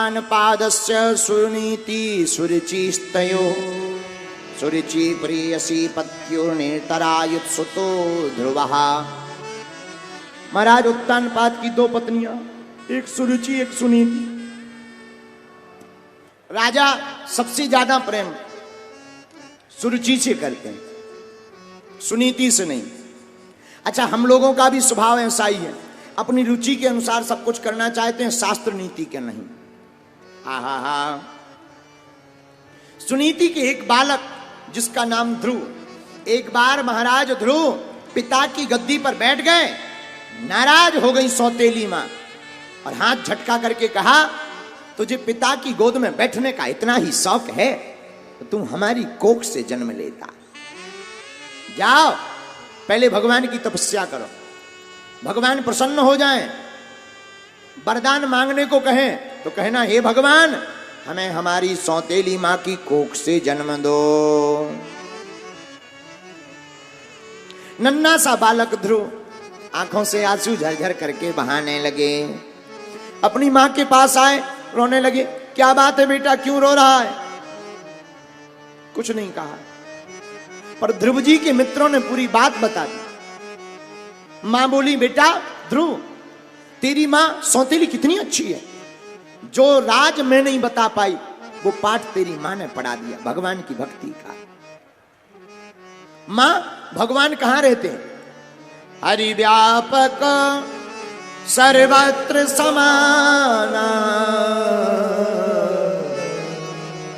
राजोत्तान पादस्य सुनीति सुरुचिस्तयो सुरुचि प्रियसी पत्यो नेतरायुत्सुतो ध्रुवः। महाराज उत्तान पाद की दो पत्नियां, एक सुरुचि एक सुनीति। राजा सबसे ज्यादा प्रेम सुरुचि से करते हैं, सुनीति से नहीं। अच्छा, हम लोगों का भी स्वभाव ऐसा ही है, अपनी रुचि के अनुसार सब कुछ करना चाहते हैं, शास्त्र नीति के नहीं। हा। सुनीति के एक बालक जिसका नाम ध्रुव, एक बार महाराज ध्रुव पिता की गद्दी पर बैठ गए, नाराज हो गई सौतेली मां और हाथ झटका करके कहा, तुझे पिता की गोद में बैठने का इतना ही शौक है तो तुम हमारी कोख से जन्म लेता। जाओ पहले भगवान की तपस्या करो, भगवान प्रसन्न हो जाएं, वरदान मांगने को कहें तो कहना, हे भगवान हमें हमारी सौतेली मां की कोख से जन्म दो। नन्हा सा बालक ध्रुव आंखों से आंसू झरझर करके बहाने लगे, अपनी मां के पास आए, रोने लगे। क्या बात है बेटा, क्यों रो रहा है? कुछ नहीं कहा, पर ध्रुव जी के मित्रों ने पूरी बात बता दी। मां बोली, बेटा ध्रुव, तेरी मां सौतेली कितनी अच्छी है, जो राज में नहीं बता पाई वो पाठ तेरी मां ने पढ़ा दिया भगवान की भक्ति का। मां, भगवान कहां रहते हैं? हरि व्यापक सर्वत्र समाना,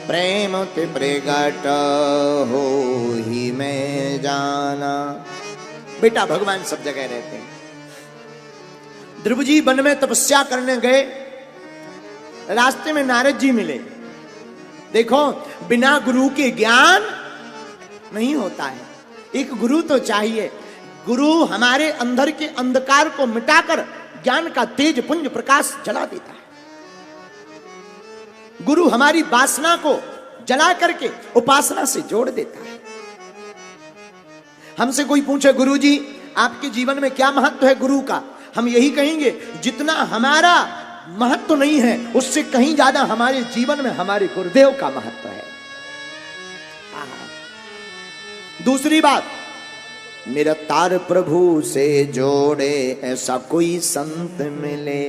प्रेम ते प्रगट हो ही मैं जाना। बेटा भगवान सब जगह रहते हैं। ध्रुव जी वन में तपस्या करने गए, रास्ते में नारद जी मिले। देखो, बिना गुरु के ज्ञान नहीं होता है, एक गुरु तो चाहिए। गुरु हमारे अंदर के अंधकार को मिटाकर ज्ञान का तेज पुंज प्रकाश जला देता है। गुरु हमारी वासना को जला करके उपासना से जोड़ देता है। हमसे कोई पूछे, गुरु जी आपके जीवन में क्या महत्व है गुरु का, हम यही कहेंगे, जितना हमारा महत्व नहीं है उससे कहीं ज्यादा हमारे जीवन में हमारे गुरुदेव का महत्व है। दूसरी बात, मेरा तार प्रभु से जोड़े ऐसा कोई संत मिले।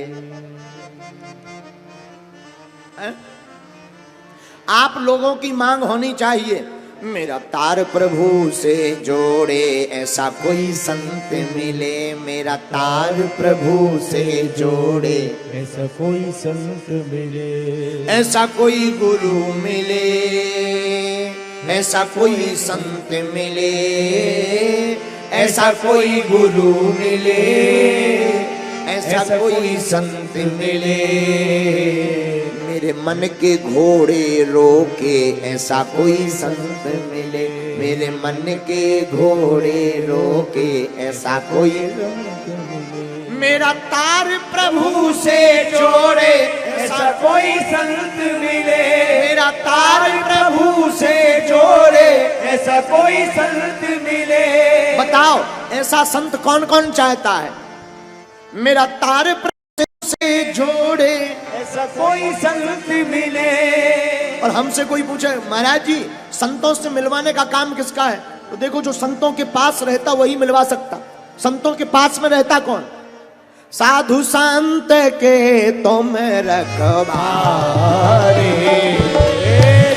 आप लोगों की मांग होनी चाहिए, मेरा तार प्रभु से जोड़े ऐसा कोई संत मिले, मेरा तार प्रभु से जोड़े ऐसा कोई संत मिले, ऐसा कोई गुरु मिले, ऐसा कोई संत मिले, ऐसा कोई गुरु मिले, ऐसा कोई संत मिले, मेरे मन के घोड़े रोके ऐसा कोई संत मिले, मेरे मन के घोड़े रोके ऐसा कोई संत मिले, मेरा तार प्रभु से जोड़े ऐसा कोई संत मिले, मेरा तार प्रभु से जोड़े ऐसा कोई संत मिले। बताओ ऐसा संत कौन कौन चाहता है? मेरा तार प्रभु से जोड़े ऐसा कोई संत मिले। और हमसे कोई पूछे, महाराज जी संतों से मिलवाने का काम किसका है? तो देखो, जो संतों के पास रहता वही मिलवा सकता। संतों के पास में रहता कौन? साधु संत के तुम रखवारे,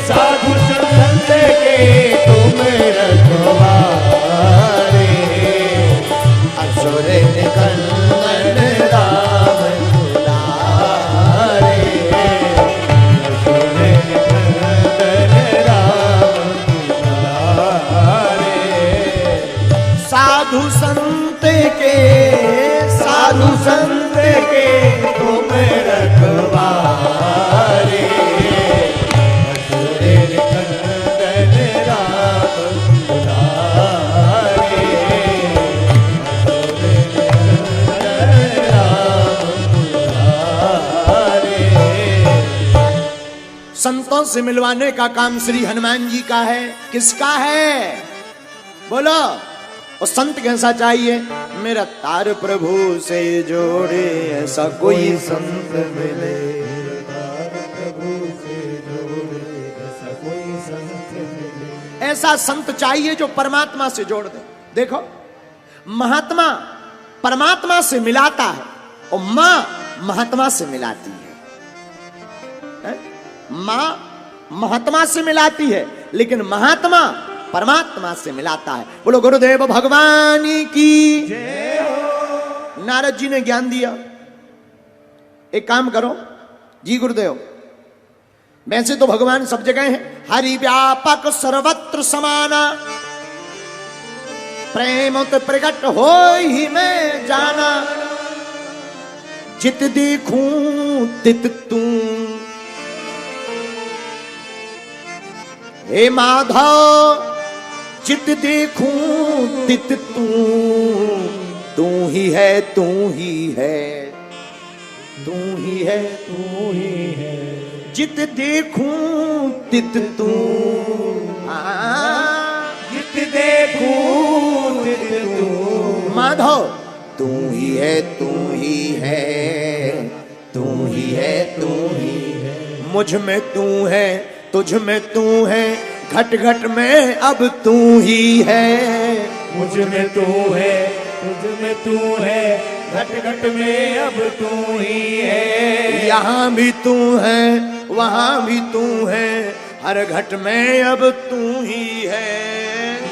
साधु संत के तुम रखवारे, असुर निकंदन राम दुलारे, असुर निकंदन राम दुलारे, साधु संत के, साधु संत के तुम रखवारे, असुर निकंदन राम दुलारे, असुर निकंदन राम दुलारे। संतों से मिलवाने का काम श्री हनुमान जी का है। किसका है? बोलो। और संत कैसा चाहिए? मेरा तार प्रभु से जोड़े ऐसा कोई संत मिले, ऐसा संत चाहिए जो परमात्मा से जोड़ दे। देखो, महात्मा परमात्मा से मिलाता है और मां महात्मा से मिलाती है। मां महात्मा से मिलाती है, लेकिन महात्मा परमात्मा से मिलाता है। बोलो गुरुदेव भगवान की जय हो। नारद जी ने ज्ञान दिया, एक काम करो जी गुरुदेव, वैसे तो भगवान सब जगह है, हरि व्यापक सर्वत्र समाना, प्रेम तो प्रकट हो ही मैं जाना, जित देखूं तित तू, हे माधव जित देखूं तित तू, तू ही है तू ही है, तू ही है तू ही है, जित देखूं तित तू, जित देखूं तित तू, माधव तू ही है तू ही है, तू ही है तू ही है, मुझ में तू है तुझ में तू है, घट घट में अब तू ही है, मुझ में तू है तुझ में तू है, घट घट में अब तू ही है, यहाँ भी तू है वहाँ भी तू है, हर घट में अब तू ही है,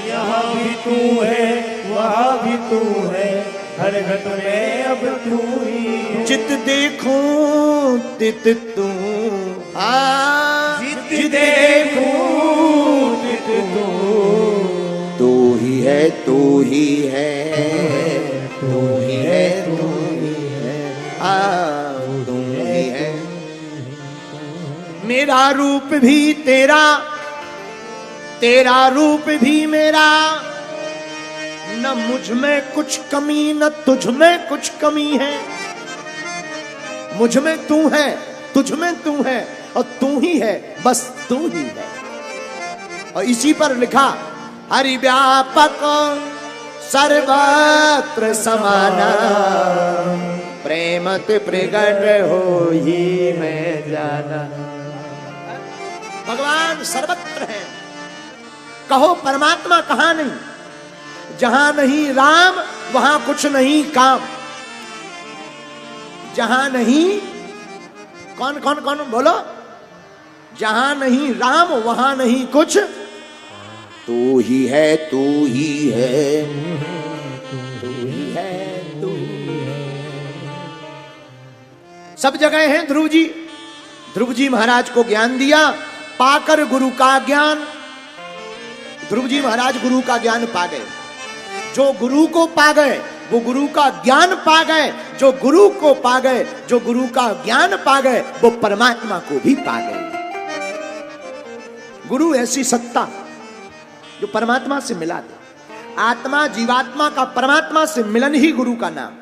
यहाँ भी तू है वहाँ भी तू है, हर घट में अब तू ही है, जित देखूं तित तू, जित देखूं तित तू, तू ही है तू ही है, तू ही है तू ही है, तू ही है। मेरा रूप भी तेरा, तेरा रूप भी मेरा, न मुझ में कुछ कमी न तुझ में कुछ कमी है, मुझ में तू है तुझ में तू है और तू ही है, बस तू ही है। और इसी पर लिखा हरि व्यापक सर्वत्र समाना, प्रेमत प्रगट हो ही मैं जाना। भगवान सर्वत्र है, कहो परमात्मा कहां नहीं, जहां नहीं राम वहां कुछ नहीं काम, जहां नहीं कौन कौन कौन बोलो, जहां नहीं राम वहां नहीं कुछ, तू ही है तू ही है, तू ही है तू ही है। सब जगह हैं ध्रुव जी। ध्रुव जी महाराज को ज्ञान दिया, पाकर गुरु का ज्ञान, ध्रुव जी महाराज गुरु का ज्ञान पा गए। जो गुरु को पा गए वो गुरु का ज्ञान पा गए, जो गुरु को पा गए, जो गुरु का ज्ञान पा गए, वो परमात्मा को भी पा गए। गुरु ऐसी सत्ता जो परमात्मा से मिला दे। आत्मा जीवात्मा का परमात्मा से मिलन ही गुरु का नाम।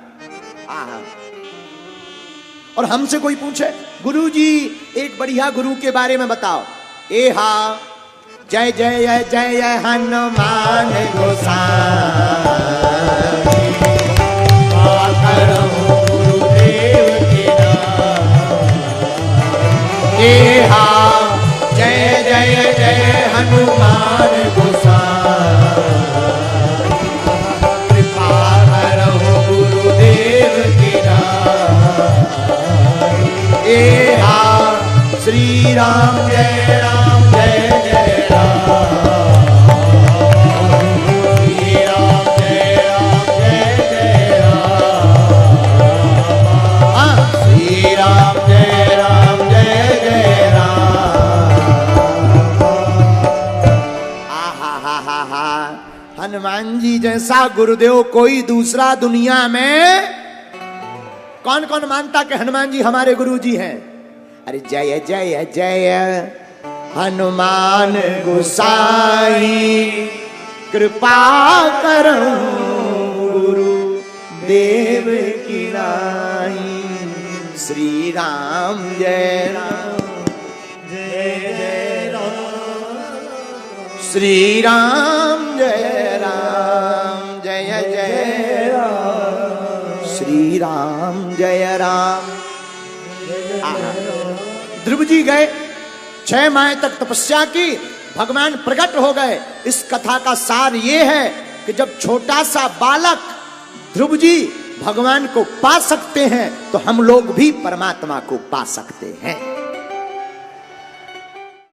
और हमसे कोई पूछे गुरु जी एक बढ़िया गुरु के बारे में बताओ, ए हा जय जय जय हनुमान गोसाई, गुरुदेव के नाम, ए हा जय जय जय हनुमान गोसाई, कृपा करो गुरुदेव के नाम, ए हा श्री राम जय राम जय जय राम, श्री राम जय राम, श्री राम जय राम जय जय राम। हा हनुमान जी जैसा गुरुदेव कोई दूसरा दुनिया में, कौन कौन मानता कि हनुमान जी हमारे गुरु जी हैं? अरे जय जय जय हनुमान गोसाई, कृपा करो गुरु देव की नाई, श्री राम जय राम जय जय राम, श्री राम जय राम जय जय राम, श्री राम जय राम। ध्रुव जी गए 6 माह तक तपस्या की, भगवान प्रकट हो गए। इस कथा का सार ये है कि जब छोटा सा बालक ध्रुव जी भगवान को पा सकते हैं तो हम लोग भी परमात्मा को पा सकते हैं।